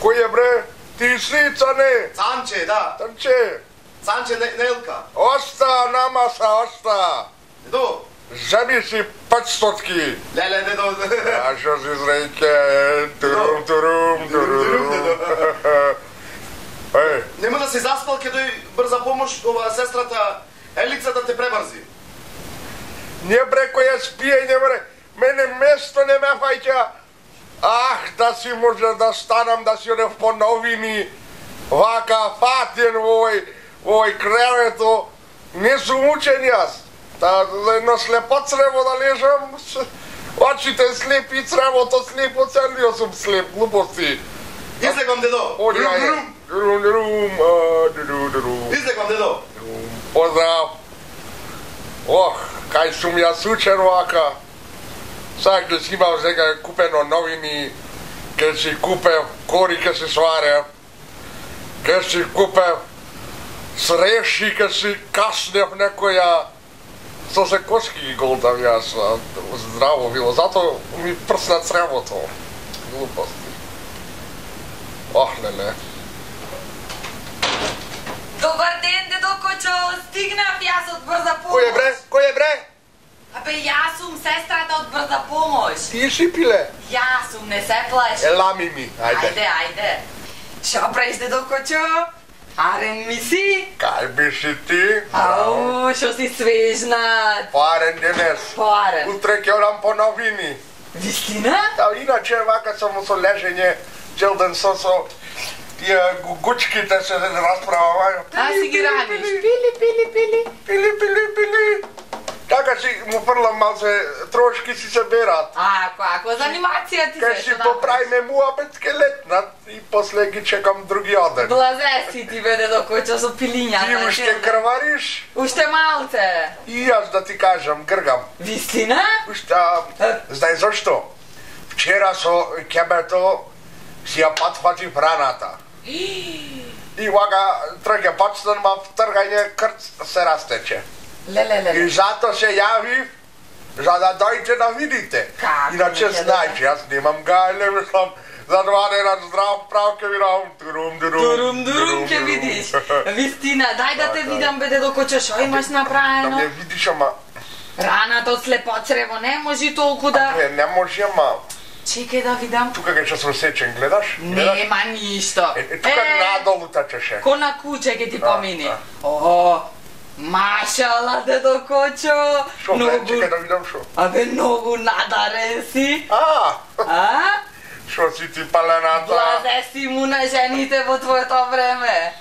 Кој е бре? Ти си, Цане? Цанче, да. Цанче. Цанче Нелка. Оста, намаса, оста. Дедо. Земи си 500-ки. Леле, дедо. А шо си зрејке? Турум. Нема да се заспал, ке дој брза помош, ова сестрата Елица да те преврзи. Не бре, кој е спиење бре. Мене место не ме фаќа. Ах, да си може да станам, да си одев по новини. Вака фатен во овој кревето. Не сум учен јас. Да едно слепо црево да лежам. Очите слепи, цревото слепо, целио сум слеп, глупости. Излегам, дедо. Излегам, дедо. Поздрав. Ох, кај сум јас учен вака. Сега ќе си имам сега купено новини, ќе си купев кори, ќе си сварев, ќе си купев среши, ќе си каснев некоја, со се кошки ги голтам јас, здраво било, зато ми прсна цревото. Глупости. Ох, леле. Добар ден, дедо Кочо, стигнав јас од брза помош. Кој е бре? Кој е бре? Абе, јас сум сестрата од брза помош. Ти си пиле? Јас сум, не се плаши. Елами ми, ајде. Ајде. Шо правиш, дедо Кочо? Арен ми си? Кај би си ти? Ау, шо си свежнат. Парен денес. Парен. Утре ќе одам по новини. Вистина? Да, иначе вака само со лежење, цел ден со тие гучките се расправаја. А си ги радиш? Пили. Така си му фрлам малце трошки си се берат. Ако за анимација ти Ке се си поправиме муабет скелетнат и после ги чекам другиот ден. Блазе си ти бе, дедо Кочо, со пилињата. Ти уште крвариш? Уште малце. И јас да ти кажам, гргам. Вистина? Уште, знај зашто? Вчера со кебето си ја патфатив раната. И вака трге почнам втргање крц се растече. И зато се јавив, за да дојте да видите. Иначе знаеш, јас немам гајле, мислам, за 2 дена здрав прав ке видам. Турум ке видиш. Вистина, дај да те видам бе, дедо Кочо, шо имаш направено? Да ме видиш, ама... Раната од слепо црево, не може толку да... Не може, ама... Чекај да видам. Тука ќе сум сечен, гледаш? Нема ништо. Тука надолу тачеше. Ко на куче ќе ти помини. О, машала, дедо Кочо. Шо, чекај да видам шо. Абе, многу надарен си. А? Шо си ти палената? Блазе си му на жените во твоето време.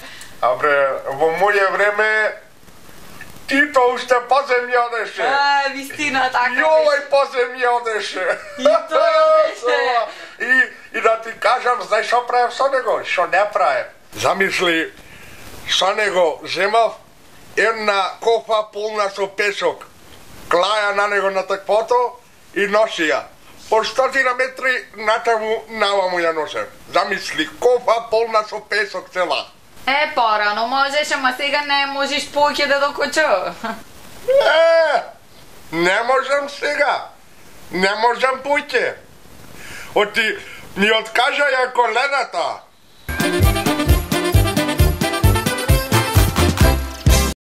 Абре, во моје време Тито уште позем јадеше. Вистина, така беше. И овај позем јадеше. И тој јадеше. И да ти кажам, знај шо правев со него? Шо не правев? Замисли, со него земав една кофа полна со песок. Клаја на него на таквото и носи ја. По 100 метри натаму наваму ја носев. Замисли, кофа полна со песок цела. Порано можеш, ама сега не можеш поќе, дедо Кочо. Не можам сега. Не можам поќе. Оти ми откажа ја колената.